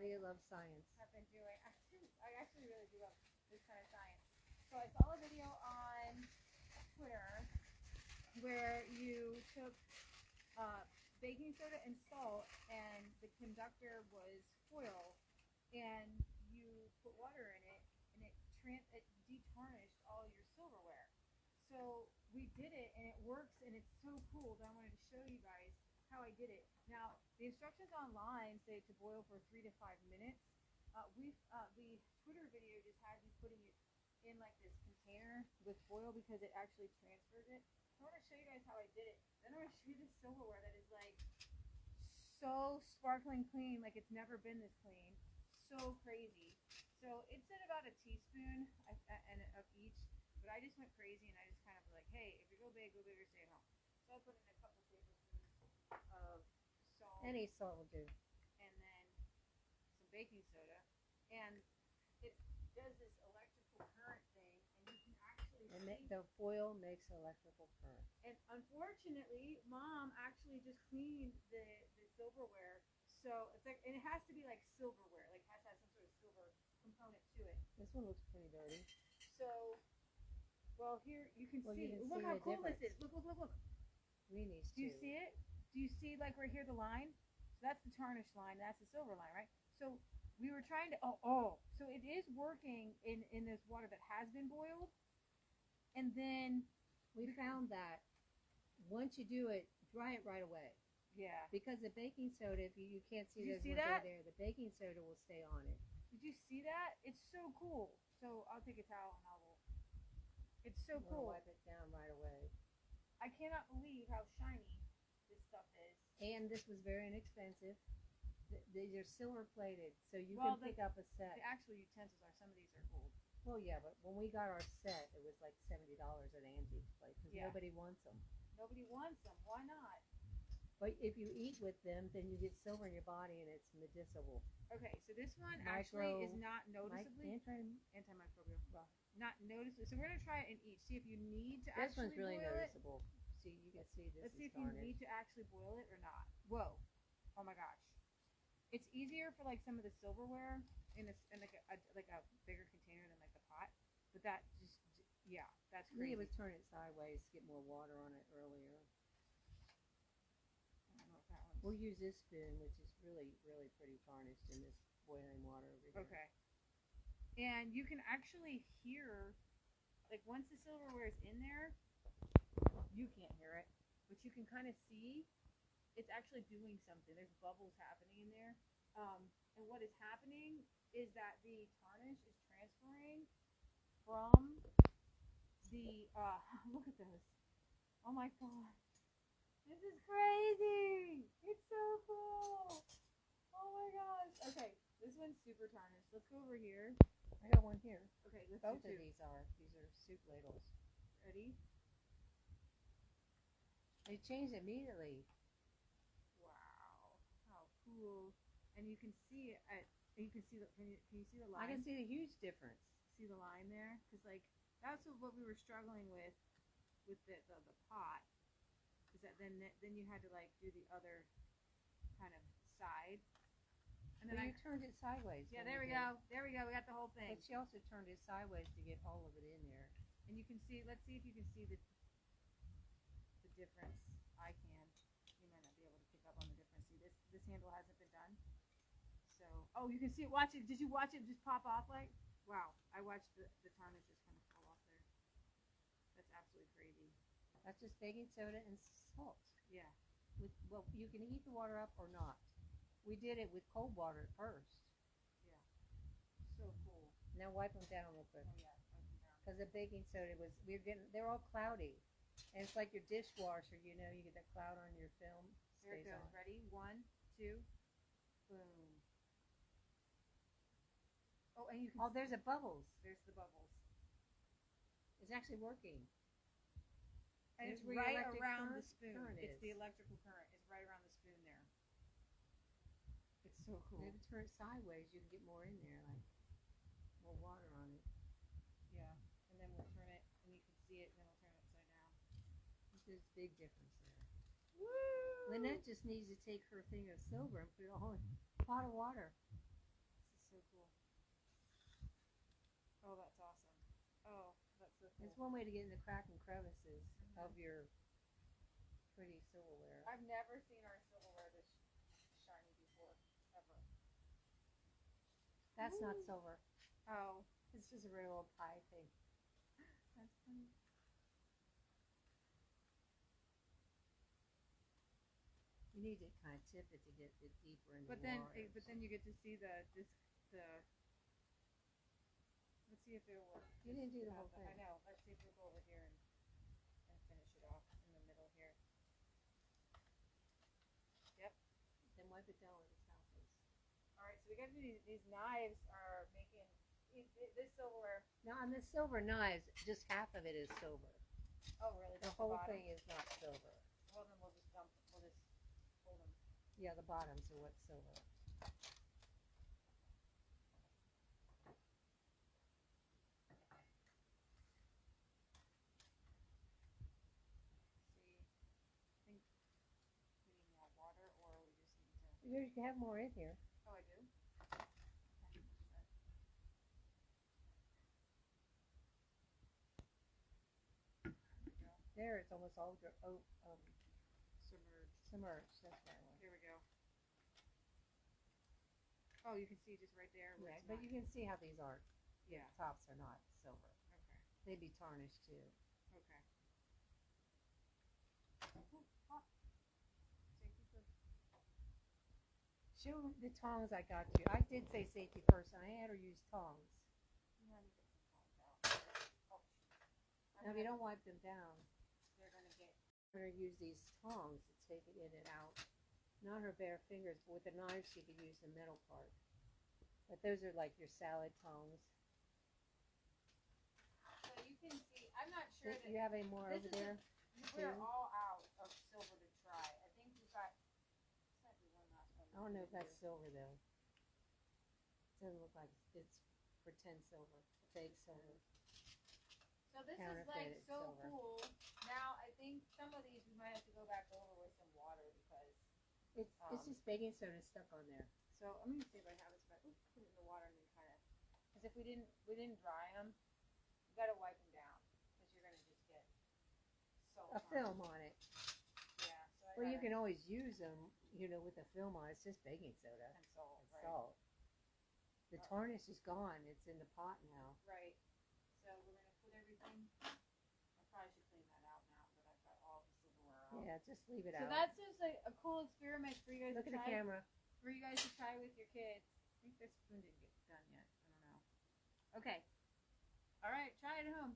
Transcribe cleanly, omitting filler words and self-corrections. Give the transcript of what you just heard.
Leah loves science. have been doing. I actually really do love this kind of science. So I saw a video on Twitter where you took baking soda and salt, and the conductor was foil, and you put water in it, and it detarnished all your silverware. So we did it, and it works, and it's so cool that I wanted to show you guys how I did it. Now, the instructions online say to boil for 3 to 5 minutes. The Twitter video just had me putting it in like this container with foil because it actually transferred it. I want to show you guys how I did it. Then I'm going to show you this silverware that is like so sparkling clean, like it's never been this clean. So crazy. So it said about a teaspoon of each, but I just went crazy and I just kind of like, hey, if you go big or stay at home. So I put in a couple tablespoons of salt. Any salt will do. And then some baking soda. And it does this electrical current thing, and you can actually see. The foil makes electrical current. And unfortunately, Mom actually just cleaned the silverware. So it's like, and it has to be like silverware, like it has to have some sort of silver component to it. This one looks pretty dirty. So, well, here you can see. You can look see how the cool difference. this is. Look. Greenies Do you see it? Do you see like right here the line? So that's the tarnished line. That's the silver line, right? So we were trying to. So it is working in this water that has been boiled. And then we found that once you do it, dry it right away. Yeah. Because the baking soda, if you can't see those ones that? over there, the baking soda will stay on it. Did you see that? It's so cool. So I'll take a towel and I will. It's so cool. Wipe it down right away. I cannot believe how shiny this stuff is. And this was very inexpensive. These are silver plated, so you can pick up a set. The actual utensils are, some of these are gold. Well, yeah, but when we got our set, it was like $70 at Angie's place because nobody wants them. Nobody wants them. Why not? But if you eat with them, then you get silver in your body and it's medicinal. Okay, so this one actually is not noticeably antimicrobial. Not noticeably. So we're gonna try it in each. See if you need to this actually one's really boil noticeable. it. See, you can see this. Let's see if you need to actually boil it or not. Whoa! Oh my gosh! It's easier for like some of the silverware in like a bigger container than like the pot, but that just that's crazy. Leah was turning it sideways to get more water on it earlier. I don't know if that one. We'll use this spoon, which is really, really pretty tarnished in this boiling water over here. Okay. And you can actually hear, like once the silverware is in there, you can't hear it, but you can kind of see it's actually doing something. There's bubbles happening in there. And what is happening is that the tarnish is transferring from the, look at this. Oh my God. This is crazy. It's so cool. Oh my gosh. Okay, this one's super tarnished. Let's go over here. I got one here. Okay, let's Both do of these are soup ladles. Ready? They changed immediately. Wow, how cool! And you can see it. Can you see the line? I can see a huge difference. See the line there? Because like that's what we were struggling with the pot. Is that then you had to like do the other kind of side. And then you turned it sideways. Yeah, there we go. There we go. We got the whole thing. But she also turned it sideways to get all of it in there. And you can see. Let's see if you can see the difference. I can. You might not be able to pick up on the difference. See, this handle hasn't been done. So, oh, you can see it. Watch it. Did you watch it just pop off like? Wow. I watched the tarnish just kind of fall off there. That's absolutely crazy. That's just baking soda and salt. Yeah. Well, you can heat the water up or not. We did it with cold water first. Yeah. So cool. Now wipe them down real quick. Oh yeah, wipe them down. Because the baking soda they're all cloudy. And it's like your dishwasher, you know, you get that cloud on your film. There it goes. On. Ready? 1, 2, boom. Oh, and you can there's a bubbles. There's the bubbles. It's actually working. And it's right around the spoon. It's the electrical current. It's right around the spoon there. It's so cool. Maybe turn it sideways, you can get more in there, like more water on it. Yeah. And then we'll turn it, and you can see it, and then we'll turn it upside down. There's a big difference there. Woo! Lynette just needs to take her thing of silver and put it all in a pot of water. It's one way to get in the crack and crevices of your pretty silverware. I've never seen our silverware this shiny before, ever. That's not silver. Oh, It's just a real old pie thing. that's funny. You need to kind of tip it to get it deeper in But the then, water. but then you get to see the. Let's see if it'll work. You didn't do the whole thing. I know. Let's see if we'll go over here and finish it off in the middle here. Then wipe it down with the towel, please. All right, so we got to do these knives are making this silverware. Now on the silver knives, just half of it is silver. Oh, really? The Just whole bottom? thing is not silver. Well, then we'll just hold them. Yeah, the bottoms are what's silver. See, I think we need more water, or we just need to. You have more in here. Oh, I do. There, it's almost all Submerged. submerged. That's what I want. Here we go. Oh, you can see just right there. Where Yeah, it's but not- you can see how these are. Yeah. The tops are not silver. Okay. They'd be tarnished too. Okay. Ooh, hot. Safety first. Show the tongs I got you. I did say safety first, and I had her use tongs. Let me get some tongs out. Oh, shoot. Now, if you don't wipe them down, They're gonna get. I'm going to use these tongs to take it in and out. Not her bare fingers, but with the knife, she could use the middle part. But those are like your salad tongs. So you can see. I'm not sure Do that you have any more this over there? we're too? all out of silver to try. I think we've got. This might be one last one. I don't know if that's silver though. It doesn't look like it's pretend silver, fake silver. So this is like counterfeited so silver. cool. Now I think some of these we might have to go back over with some water because. It's just baking soda stuck on there. So I'm gonna see if I have it. Put it in the water and then kind of. Because if we didn't dry them, you gotta wipe them down because you're gonna just get so. A film on it. Yeah. So Well, you can always use them, with a film on. It's just baking soda and salt. and Right. salt. The tarnish is gone. It's in the pot now. Right. So we're gonna put everything. I probably should clean that out now that I've got all the silverware out. Yeah, just leave it So out. that's just a cool experiment for you guys Look to at the try. camera. For you guys to try with your kids. I think this spoon didn't get done yet. I don't know. Okay. All right. Try it at home.